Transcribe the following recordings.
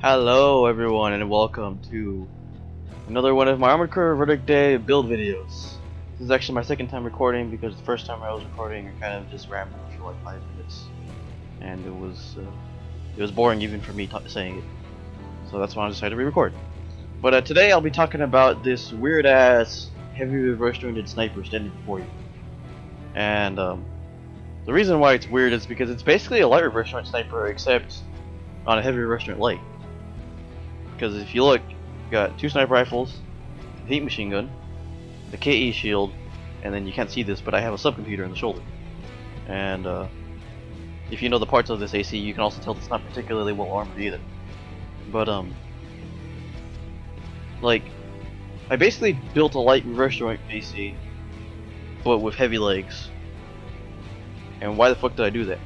Hello everyone and welcome to another one of my Armored Core Verdict Day build videos. This is actually my second time recording because the first time I was recording I kind of just rambled for like 5 minutes and it was boring even for me saying it. So that's why I decided to re-record. But today I'll be talking about this weird ass heavy reverse jointed sniper standing before you. And the reason why it's weird is because it's basically a light reverse joint sniper except on a heavy reverse joint light. Because if you look, you got two sniper rifles, a heat machine gun, the KE shield, and then you can't see this, but I have a subcomputer in the shoulder. And if you know the parts of this AC, you can also tell it's not particularly well armored either. But like, I basically built a light reverse joint AC, but with heavy legs. And why the fuck did I do that?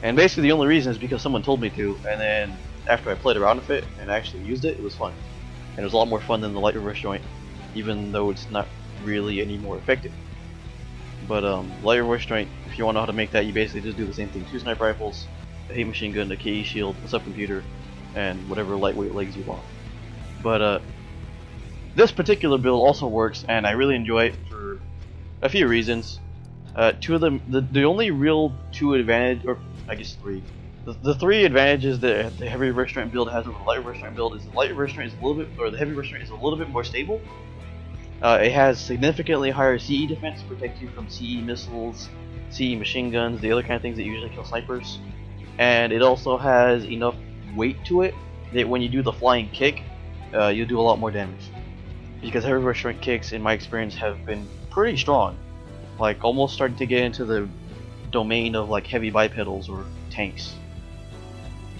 And basically the only reason is because someone told me to, and then after I played around with it and actually used it, it was fun. And it was a lot more fun than the light reverse joint, even though it's not really any more effective. But light reverse joint, if you want to know how to make that, you basically just do the same thing. Two sniper rifles, a heat machine gun, a KE shield, a subcomputer, and whatever lightweight legs you want. But this particular build also works, and I really enjoy it for a few reasons. Two of them, the only real two advantage, or I guess three. The three advantages that the heavy reverse joint build has over the light reverse joint build is the light reverse joint is a little bit, or the heavy reverse joint is a little bit more stable. It has significantly higher CE defense to protect you from CE missiles, CE machine guns, the other kind of things that usually kill snipers. And it also has enough weight to it that when you do the flying kick, you'll do a lot more damage. Because heavy reverse joint kicks, in my experience, have been pretty strong. Like almost starting to get into the domain of like heavy bipedals or tanks.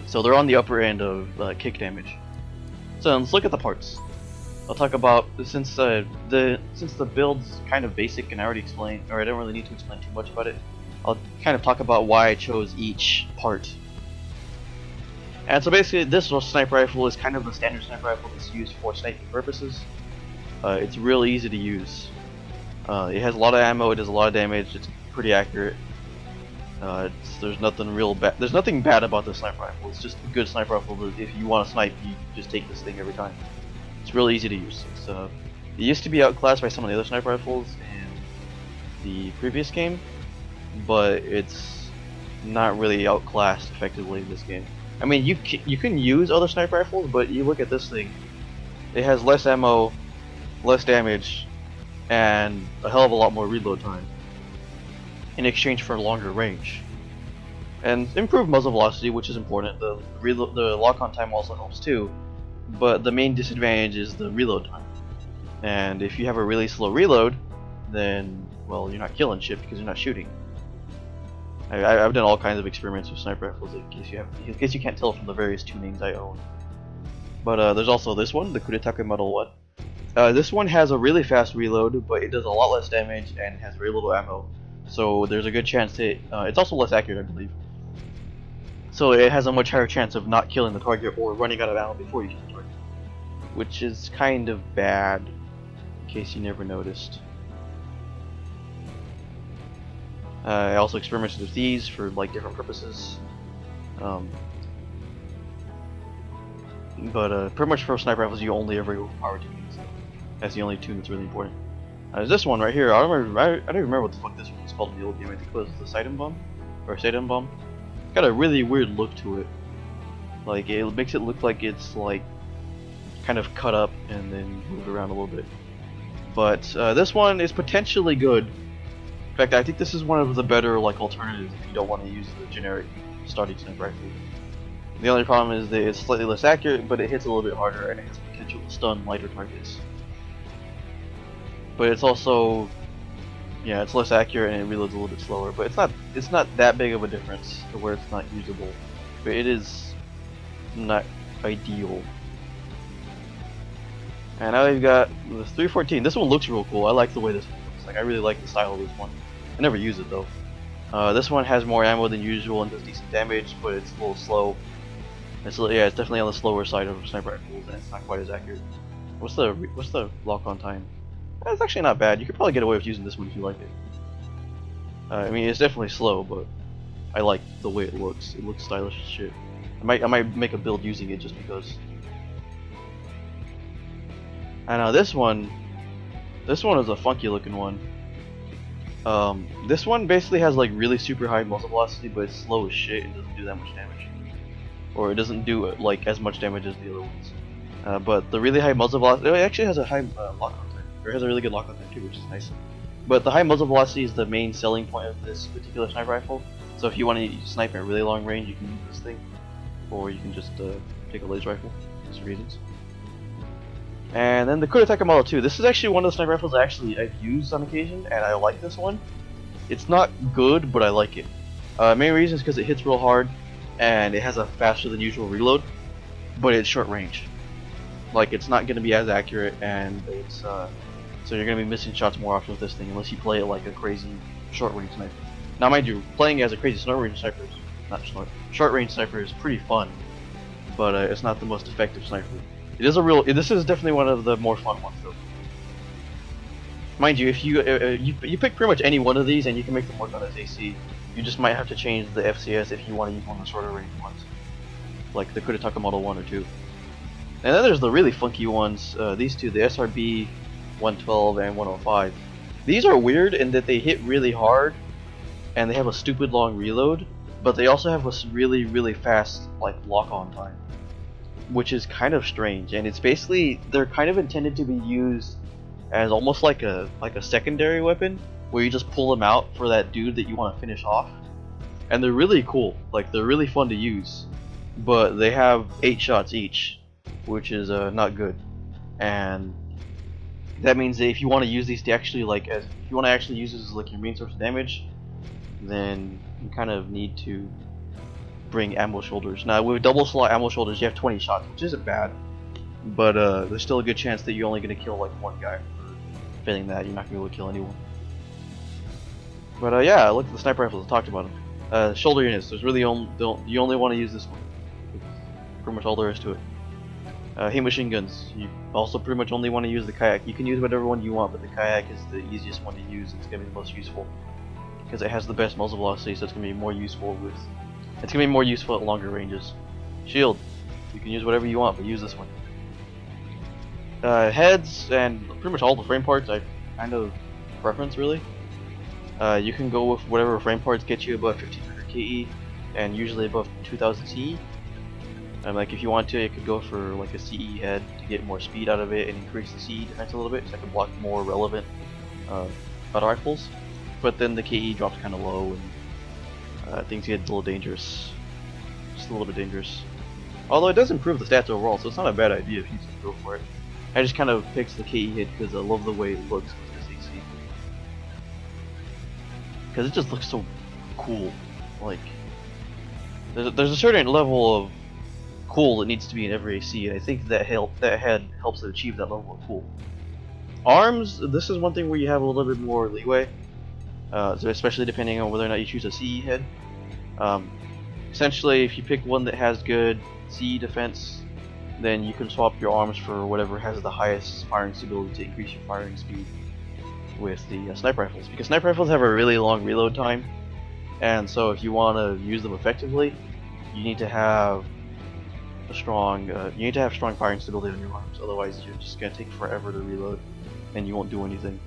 So they're on the upper end of kick damage. So let's look at the parts. I'll talk about since the build's kind of basic and I already explained, or I don't really need to explain too much about it. I'll kind of talk about why I chose each part. And so basically, this sniper rifle is kind of the standard sniper rifle that's used for sniping purposes. It's real easy to use. It has a lot of ammo. It does a lot of damage. It's pretty accurate. There's nothing real bad. There's nothing bad about this sniper rifle. It's just a good sniper rifle. That if you want to snipe, you just take this thing every time. It's really easy to use. It used to be outclassed by some of the other sniper rifles in the previous game, but it's not really outclassed effectively in this game. I mean, you can use other sniper rifles, but you look at this thing. It has less ammo, less damage, and a hell of a lot more reload time in exchange for longer range and improved muzzle velocity, which is important. The lock-on time also helps too, but the main disadvantage is the reload time. And if you have a really slow reload, then well, you're not killing shit because you're not shooting. I've done all kinds of experiments with sniper rifles in case you can't tell from the various tunings I own. But there's also this one, the Kudetake Model 1. This one has a really fast reload, but it does a lot less damage and has very little ammo. So there's a good chance that it's also less accurate, I believe. So it has a much higher chance of not killing the target or running out of ammo before you kill the target, which is kind of bad, in case you never noticed. I also experimented with these for like different purposes. But pretty much for sniper rifles, you only ever go for power tuning. So that's the only tune that's really important. There's this one right here. I don't remember what the fuck this one was called in the old game. I think it was the Sidon Bomb, or Sidon Bomb. It's got a really weird look to it. Like it makes it look like it's like kind of cut up and then moved around a little bit. But this one is potentially good. In fact, I think this is one of the better like alternatives if you don't want to use the generic starting sniper rifle. The only problem is that it's slightly less accurate, but it hits a little bit harder and it has potential to stun lighter targets. But it's also, yeah, it's less accurate and it reloads a little bit slower. But it's not that big of a difference to where it's not usable. But it is not ideal. And now we've got the 314. This one looks real cool. I like the way this one looks. Like I really like the style of this one. I never use it though. This one has more ammo than usual and does decent damage, but it's a little slow. It's definitely on the slower side of sniper rifles, and it's not quite as accurate. What's the lock-on time? It's actually not bad. You could probably get away with using this one if you like it. I mean, it's definitely slow, but I like the way it looks. It looks stylish as shit. I might make a build using it just because. And this one is a funky looking one. This one basically has like really super high muzzle velocity, but it's slow as shit and doesn't do that much damage, or it doesn't do like as much damage as the other ones. But the really high muzzle velocity, it actually has a high lock-on time. Or it has a really good lock-on time too, which is nice. But the high muzzle velocity is the main selling point of this particular sniper rifle. So if you want to snipe at really long range, you can use this thing, or you can just take a laser rifle. There's reasons. And then the Kudetaka Model 2. This is actually one of the sniper rifles I've used on occasion, and I like this one. It's not good, but I like it. Main reason is because it hits real hard, and it has a faster than usual reload, but it's short range. Like, it's not going to be as accurate, and it's so you're going to be missing shots more often with this thing unless you play it like a crazy short range sniper. Now, mind you, playing as a crazy short range sniper is pretty fun, but it's not the most effective sniper. This is definitely one of the more fun ones, though. Mind you, if you pick pretty much any one of these and you can make them work on as AC, you just might have to change the FCS if you want to use one of the shorter range ones, like the Kudetaka Model 1 or 2. And then there's the really funky ones, these two, the SRB 112 and 105. These are weird in that they hit really hard, and they have a stupid long reload, but they also have a really, really fast like lock-on time, which is kind of strange. And it's basically, they're kind of intended to be used as almost like a secondary weapon, where you just pull them out for that dude that you want to finish off. And they're really cool, like they're really fun to use, but they have 8 shots each, which is not good. And that means that if you want to use these to actually if you want to actually use this as like your main source of damage, then you kind of need to bring ammo shoulders. Now with double slot ammo shoulders, you have 20 shots, which isn't bad, but there's still a good chance that you're only going to kill like one guy. Failing that, you're not going to be able to kill anyone. But yeah, look at the sniper rifles. I talked about them. Shoulder units. There's really you only want to use this one. It's pretty much all there is to it. Heat machine guns. You also pretty much only want to use the kayak. You can use whatever one you want, but the kayak is the easiest one to use. It's going to be the most useful because it has the best muzzle velocity, so it's going to be more useful at longer ranges. Shield. You can use whatever you want, but use this one. Heads and pretty much all the frame parts I kind of preference really. You can go with whatever frame parts get you above 1500 KE and usually above 2000 CE. Like if you want to, you could go for like a CE head to get more speed out of it and increase the CE defense a little bit, so I can block more relevant auto rifles. But then the KE drops kind of low and things get a little dangerous. Just a little bit dangerous. Although it does improve the stats overall, so it's not a bad idea if you just go for it. I just kind of picked the KE hit because I love the way it looks with this AC. Because it just looks so cool. Like, there's a certain level of cool that needs to be in every AC, and I think that head helps it achieve that level of cool. Arms, this is one thing where you have a little bit more leeway, so especially depending on whether or not you choose a CE head. Essentially, if you pick one that has good CE defense, then you can swap your arms for whatever has the highest firing stability to increase your firing speed with the sniper rifles. Because sniper rifles have a really long reload time, and so if you want to use them effectively, you need to have a strong firing stability on your arms. Otherwise, you're just gonna take forever to reload, and you won't do anything.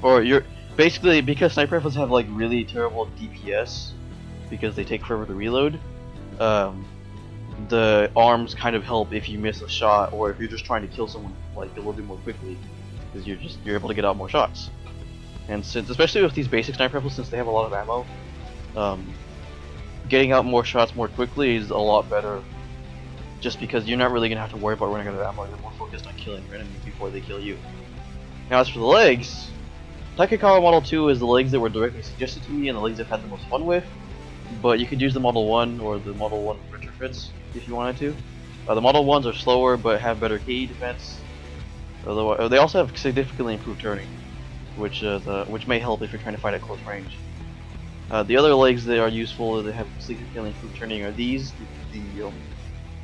Or you're basically, because sniper rifles have like really terrible DPS because they take forever to reload. The arms kind of help if you miss a shot, or if you're just trying to kill someone like a little bit more quickly, because you're able to get out more shots. And especially with these basic sniper rifles, since they have a lot of ammo, getting out more shots more quickly is a lot better. Just because you're not really gonna have to worry about running out of ammo, you're more focused on killing your enemies before they kill you. Now, as for the legs, Takekawa Model 2 is the legs that were directly suggested to me and the legs I've had the most fun with. But you could use the Model 1 or the Model 1 retrofits if you wanted to. The Model 1s are slower but have better KE defense. Although they also have significantly improved turning, which may help if you're trying to fight at close range. The other legs that are useful that have significantly improved turning are these, the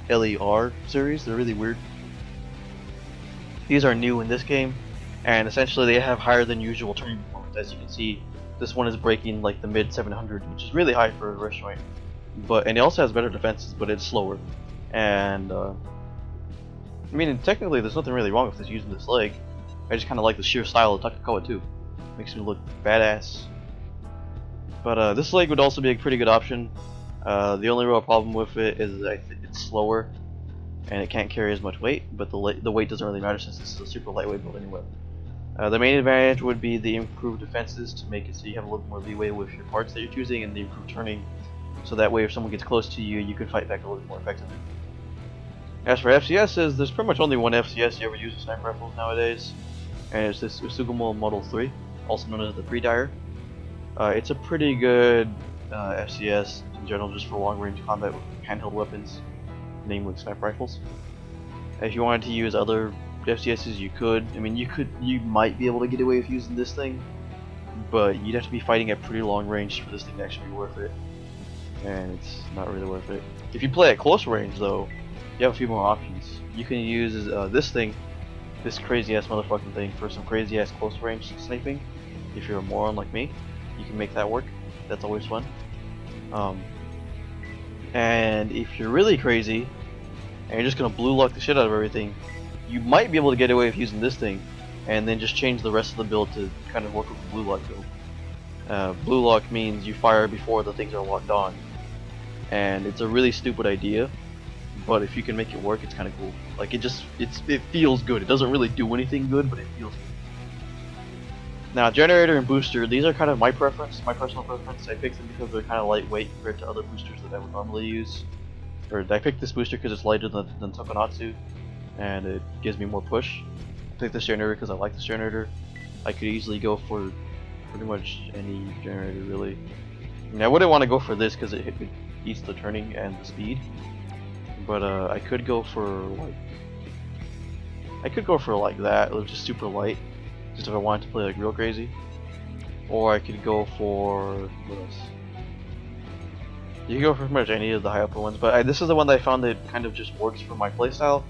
LER series. They're really weird. These are new in this game, and essentially they have higher than usual turning performance. As you can see, this one is breaking like the mid 700, which is really high for a reverse joint. and it also has better defenses, but it's slower. And I mean, technically, there's nothing really wrong with this using this leg. I just kind of like the sheer style of Takakawa too. Makes me look badass. But this leg would also be a pretty good option. The only real problem with it is that it's slower, and it can't carry as much weight. But the weight doesn't really matter since this is a super lightweight build anyway. The main advantage would be the improved defenses to make it so you have a little more leeway with your parts that you're choosing, and the improved turning, so that way if someone gets close to you, you can fight back a little bit more effectively. As for FCSs, there's pretty much only one FCS you ever use with sniper rifles nowadays, and it's this Usugumo Model 3, also known as the Pre-Dyer. It's a pretty good FCS in general, just for long-range combat with handheld weapons, namely sniper rifles. If you wanted to use other FCSs, you could. I mean, you might be able to get away with using this thing, but you'd have to be fighting at pretty long range for this thing to actually be worth it, and it's not really worth it. If you play at close range, though, you have a few more options. You can use this thing, this crazy-ass motherfucking thing, for some crazy-ass close range sniping. If you're a moron like me, you can make that work. That's always fun. And if you're really crazy, and you're just gonna blue lock the shit out of everything, you might be able to get away with using this thing, and then just change the rest of the build to kind of work with the blue lock build. Blue lock means you fire before the things are locked on, and it's a really stupid idea, but if you can make it work, it's kind of cool. Like it feels good. It doesn't really do anything good, but it feels good. Now, generator and booster, these are kind of my preference, my personal preference. I picked them because they're kind of lightweight compared to other boosters that I would normally use. Or I picked this booster because it's lighter than Tokonatsu, and it gives me more push. I picked this generator because I like this generator. I could easily go for pretty much any generator, really. I mean, I wouldn't want to go for this because it eats the turning and the speed. But I could go for like that, which is super light, just if I wanted to play like real crazy. Or I could go for what else? You can go for pretty much any of the high upper ones, but this is the one that I found that kind of just works for my playstyle.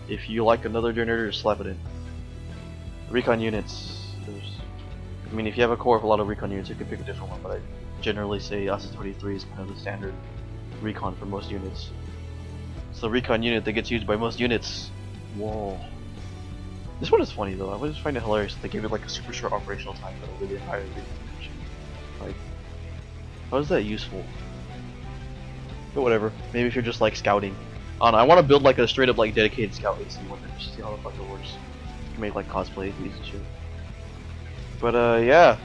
If you like another generator, just slap it in. Recon units. I mean, if you have a core of a lot of recon units, you can pick a different one, but I generally say ASA-23 is kind of the standard recon for most units. It's the recon unit that gets used by most units. Whoa. This one is funny though. I just find it hilarious that they gave it like a super short operational time but a really high recon condition. Like, how is that useful? But whatever. Maybe if you're just like scouting. I don't know, I want to build like a straight up like dedicated scout AC one and just see how the fuck it works. You can make like cosplay of these and shit. But yeah.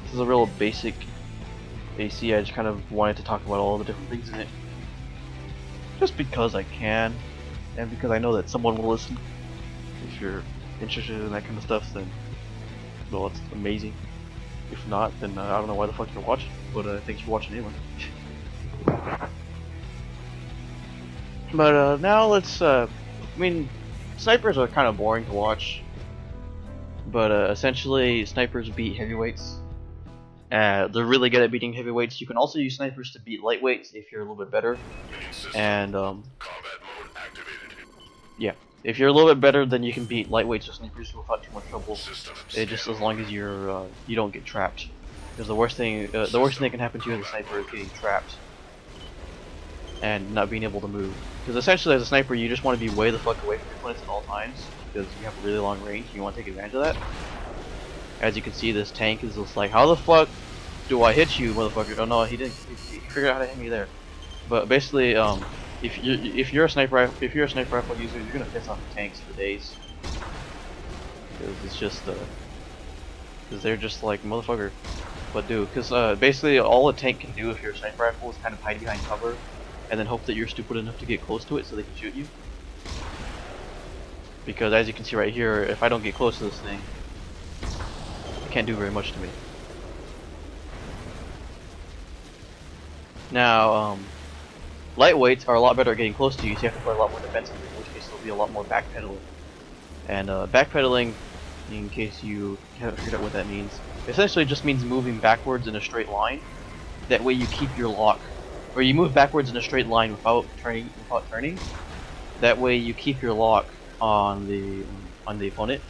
This is a real basic AC. I just kind of wanted to talk about all the different things in it. Just because I can, and because I know that someone will listen. If you're interested in that kind of stuff, then, well, it's amazing. If not, then I don't know why the fuck you're watching, but thanks for watching anyway. But now let's, I mean, snipers are kind of boring to watch, but essentially snipers beat heavyweights. They're really good at beating heavyweights. You can also use snipers to beat lightweights if you're a little bit better. And yeah, if you're a little bit better, then you can beat lightweights or snipers without too much trouble. Just as long as you're you don't get trapped. Because the worst thing that can happen to you as a sniper is getting trapped and not being able to move. Because essentially, as a sniper, you just want to be way the fuck away from your opponents at all times because you have a really long range and you want to take advantage of that. As you can see, this tank is just like, how the fuck do I hit you, motherfucker? Oh no, he didn't. He figured out how to hit me there. But basically, if you're a sniper rifle user, you're gonna piss off the tanks for days. Because it's just because they're just like, motherfucker, what do? Because basically all a tank can do if you're a sniper rifle is kind of hide behind cover, and then hope that you're stupid enough to get close to it so they can shoot you. Because as you can see right here, if I don't get close to this thing, it can't do very much to me. Now, lightweights are a lot better at getting close to you, so you have to play a lot more defensively, in which case there'll be a lot more backpedaling. And backpedaling, in case you haven't figured out what that means, essentially just means moving backwards in a straight line. That way you keep your lock, or you move backwards in a straight line without turning. That way you keep your lock on the opponent,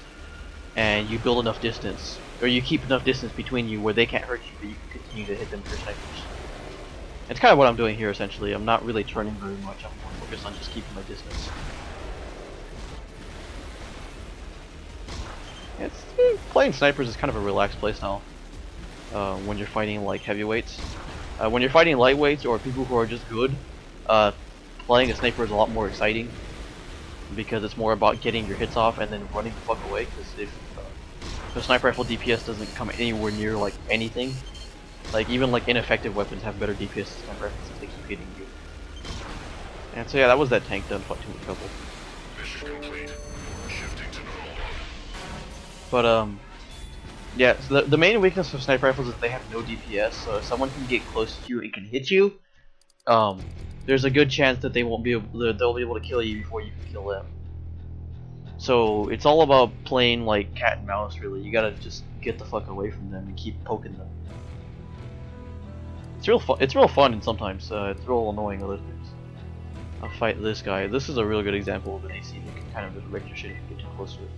and you build enough distance, or you keep enough distance between you where they can't hurt you, but you can continue to hit them with your snipers. It's kind of what I'm doing here essentially. I'm not really turning very much. I'm more focused on just keeping my distance. Playing snipers is kind of a relaxed playstyle when you're fighting like heavyweights. When you're fighting lightweights or people who are just good, playing a sniper is a lot more exciting because it's more about getting your hits off and then running the fuck away. Because if the sniper rifle DPS doesn't come anywhere near like anything, like even like ineffective weapons have better DPS than sniper rifles if they keep hitting you. And so yeah, that was that tank done. Fuck too much trouble. But yeah, so the main weakness of sniper rifles is they have no DPS, so if someone can get close to you and can hit you, there's a good chance that they'll be able to kill you before you can kill them. So it's all about playing like cat and mouse, really. You gotta just get the fuck away from them and keep poking them. It's real fun. It's real fun, and sometimes it's real annoying other things. I'll fight this guy. This is a really good example of an AC that can kind of just wreck your shit if you get too close to it.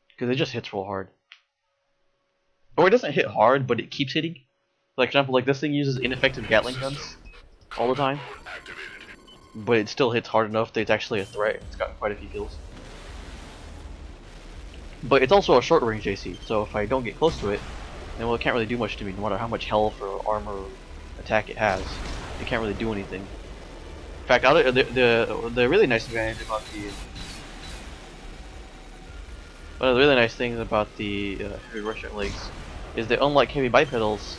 Because it just hits real hard. Or it doesn't hit hard, but it keeps hitting. Like, for example, like this thing uses ineffective Gatling guns all the time. But it still hits hard enough that it's actually a threat. It's gotten quite a few kills. But it's also a short range AC, so if I don't get close to it, then well, it can't really do much to me, no matter how much health or armor or attack it has. It can't really do anything. In fact, the really nice advantage about one of the really nice things about the heavy restaurant legs is that unlike heavy bipedals,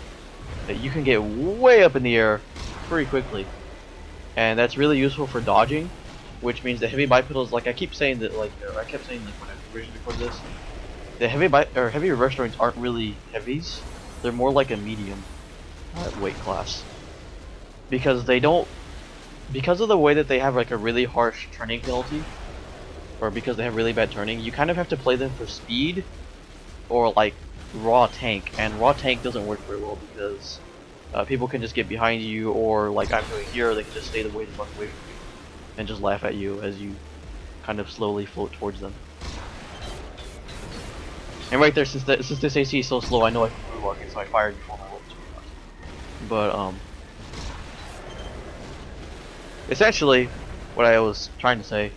that you can get way up in the air pretty quickly, and that's really useful for dodging. Which means the heavy bipedals, like I keep saying that, like I kept saying like when I originally recorded this, the heavy reverse joints aren't really heavies. They're more like a medium weight class because they don't, because of the way that they have like a really harsh turning penalty, or because they have really bad turning. You kind of have to play them for speed or like raw tank, and raw tank doesn't work very well because people can just get behind you, or like I'm doing here, they can just stay the fuck away from you and just laugh at you as you kind of slowly float towards them. And right there, since this AC is so slow, I know I can moonwalk it, so I fired before my weapons were out. But essentially, what I was trying to say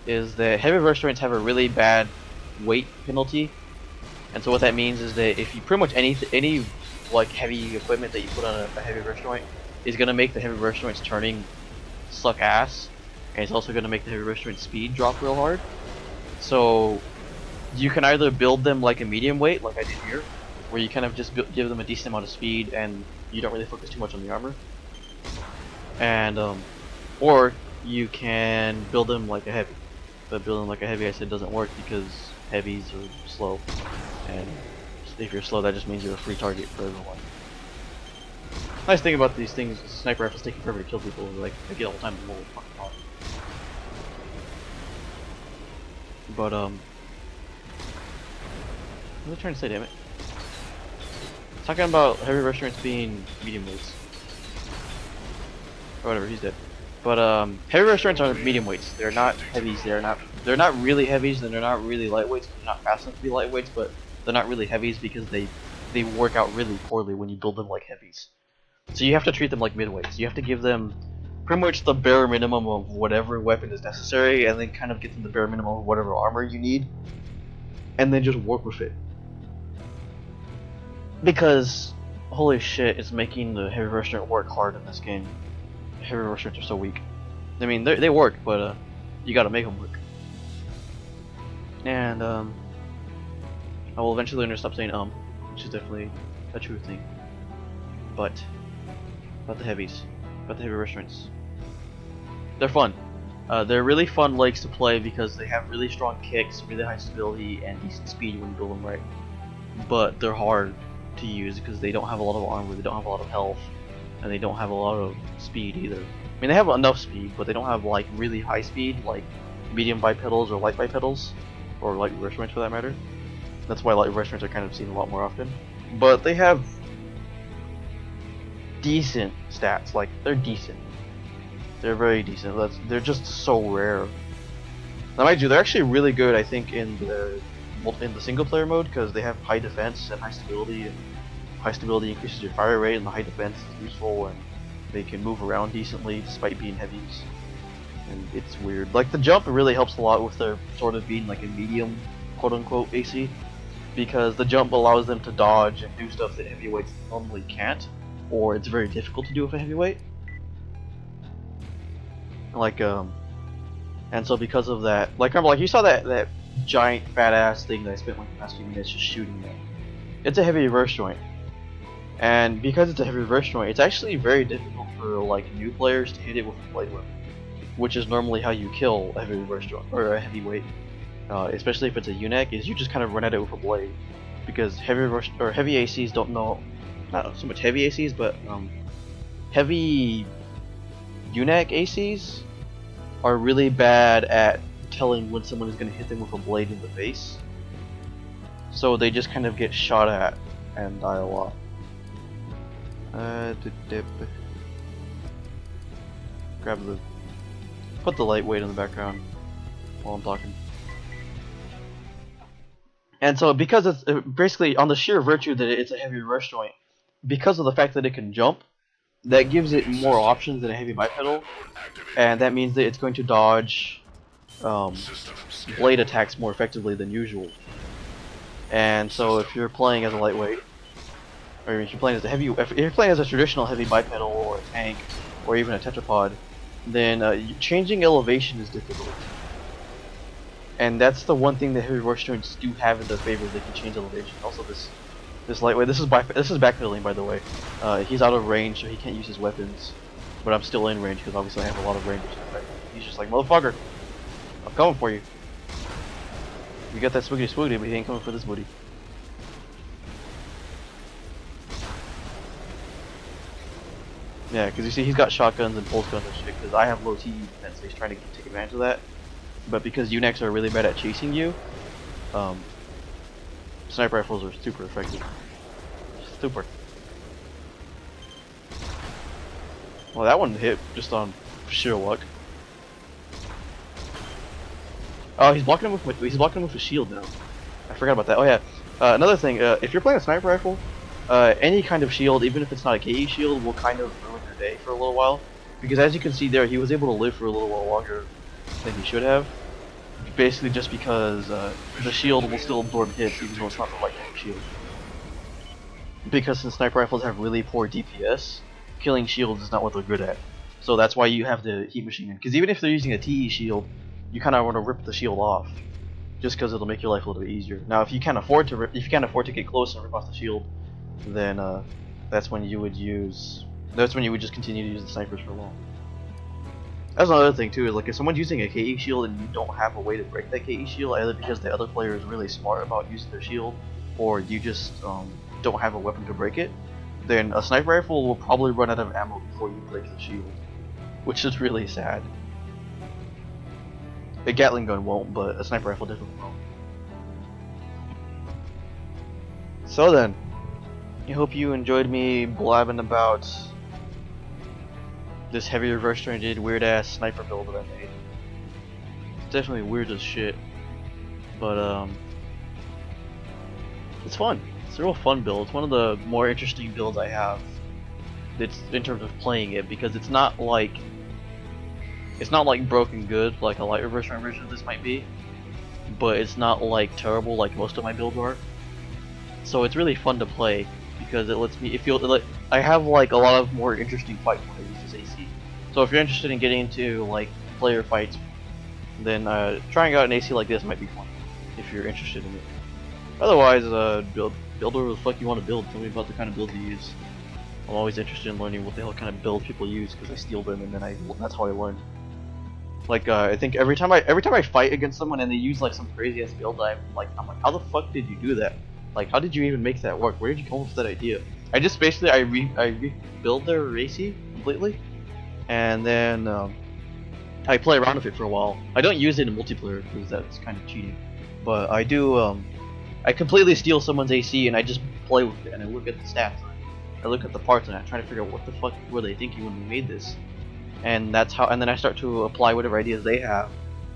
is that heavy reverse joints have a really bad weight penalty, and so what that means is that if you pretty much any like heavy equipment that you put on a heavy reverse joint is gonna make the heavy reverse joints turning suck ass. And it's also going to make the heavy reverse joint speed drop real hard. So you can either build them like a medium weight, like I did here, where you kind of just give them a decent amount of speed and you don't really focus too much on the armor. And or you can build them like a heavy. But building like a heavy, I said, doesn't work because heavies are slow. And if you're slow, that just means you're a free target for everyone. Nice thing about these things is sniper rifles taking forever to kill people. Like I get all the time in fucking hard. But what was I trying to say, damn it? Talking about heavy restaurants being medium weights. Or whatever, he's dead. But heavy restaurants are medium weights. They're not heavies. They're not really heavies, and they're not really lightweights. They're not fast enough to be lightweights, but they're not really heavies because they work out really poorly when you build them like heavies. So you have to treat them like midweights. You have to give them pretty much the bare minimum of whatever weapon is necessary, and then kind of get them the bare minimum of whatever armor you need, and then just work with it. Because holy shit, it's making the heavy restaurant work hard in this game. Heavy restaurants are so weak. I mean, they work, but you gotta make them work. And I will eventually learn to stop saying which is definitely a true thing. But about the heavies. About the heavy restaurants. They're fun. They're really fun legs to play because they have really strong kicks, really high stability, and decent speed when you build them right. But they're hard to use because they don't have a lot of armor, they don't have a lot of health, and they don't have a lot of speed either. I mean, they have enough speed, but they don't have like really high speed, like medium bipedals or light bipedals, or light reverse joints for that matter. That's why light reverse joints are kind of seen a lot more often. But they have decent stats, like they're decent. They're very decent. They're just so rare. Now, mind you, they're actually really good, I think, in the single player mode because they have high defense and high stability. And high stability increases your fire rate, and the high defense is useful. And They can move around decently despite being heavies, and it's weird. Like the jump really helps a lot with their sort of being like a medium, quote-unquote AC, because the jump allows them to dodge and do stuff that heavyweights normally can't, or it's very difficult to do with a heavyweight. Like and so because of that, like remember, like you saw that giant fat ass thing that I spent like the past few minutes just shooting at. It's a heavy reverse joint, and because it's a heavy reverse joint, it's actually very difficult for like new players to hit it with a blade weapon, which is normally how you kill a heavy reverse joint or a heavyweight, especially if it's a UNAC. Is you just kind of run at it with a blade, because heavy reverse or heavy ACs don't know, not so much heavy ACs, but heavy UNAC ACs are really bad at telling when someone is going to hit them with a blade in the face. So they just kind of get shot at and die a lot. Put the lightweight in the background while I'm talking. And so because it's basically on the sheer virtue that it's a heavy reverse joint, because of the fact that it can jump, that gives it more options than a heavy bipedal, and that means that it's going to dodge blade attacks more effectively than usual. And so if you're playing as a lightweight, or if you're playing as a heavy, if you're playing as a traditional heavy bipedal or a tank, or even a tetrapod, then changing elevation is difficult. And that's the one thing that heavy reverse joints do have in their favor. They can change elevation. Also, this lightweight, this is backpedaling, by the way. He's out of range, so he can't use his weapons. But I'm still in range because obviously I have a lot of range. He's just like, motherfucker, I'm coming for you. You got that swoogity swoogity, but he ain't coming for this booty. Yeah, because you see, he's got shotguns and pulse guns and shit. Because I have low TE defense, so he's trying to take advantage of that. But because UNACs are really bad at chasing you, sniper rifles are super effective. Super. Well, that one hit just on sheer luck. Oh, he's blocking him with a shield now. I forgot about that. Oh yeah. Another thing, if you're playing a sniper rifle, any kind of shield, even if it's not a KE shield, will kind of ruin your day for a little while. Because as you can see there, he was able to live for a little while longer than he should have. Basically just because the shield will still absorb hits even though it's not the right type of shield. Because since sniper rifles have really poor DPS, killing shields is not what they're good at. So that's why you have the heat machine gun. Because even if they're using a TE shield, you kind of want to rip the shield off, just because it'll make your life a little bit easier. Now, if you can't afford to get close and rip off the shield, then that's when you would just continue to use the snipers for long. That's another thing too, is like if someone's using a KE shield and you don't have a way to break that KE shield, either because the other player is really smart about using their shield, or you just don't have a weapon to break it, then a sniper rifle will probably run out of ammo before you break the shield, which is really sad. A Gatling gun won't, but a sniper rifle definitely won't. So then, I hope you enjoyed me blabbing about this heavy reverse jointed weird ass sniper build that I made. It's definitely weird as shit, but it's fun. It's a real fun build. It's one of the more interesting builds I have. It's in terms of playing it, because it's not like broken good like a light reverse joint version of this might be, but it's not like terrible like most of my builds are. So it's really fun to play because it lets me I have like a lot of more interesting fights when I use this AC. So if you're interested in getting into like player fights, then trying out an AC like this might be fun if you're interested in it. Otherwise, build whatever the fuck you want to build. Tell me about the kind of builds you use. I'm always interested in learning what the hell kind of build people use, because I steal them and then that's how I learn. Like I think every time I fight against someone and they use like some crazy ass build, I'm like, how the fuck did you do that? Like, how did you even make that work? Where did you come up with that idea? I just basically I rebuild their AC completely, and then I play around with it for a while. I don't use it in multiplayer because that's kind of cheating, but I do. I completely steal someone's AC and I just play with it and I look at the stats. I look at the parts and I try to figure out what the fuck were they thinking when we made this, and that's how. And then I start to apply whatever ideas they have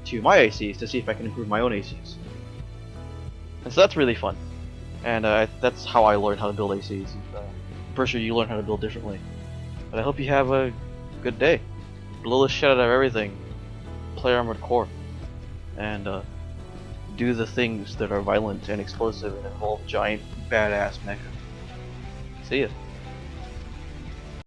to my ACs to see if I can improve my own ACs. And so that's really fun. And that's how I learned how to build ACs. I'm pretty sure you learn how to build differently. But I hope you have a good day. Blow the shit out of everything. Play Armored Core. And do the things that are violent and explosive and involve giant badass mecha. See ya.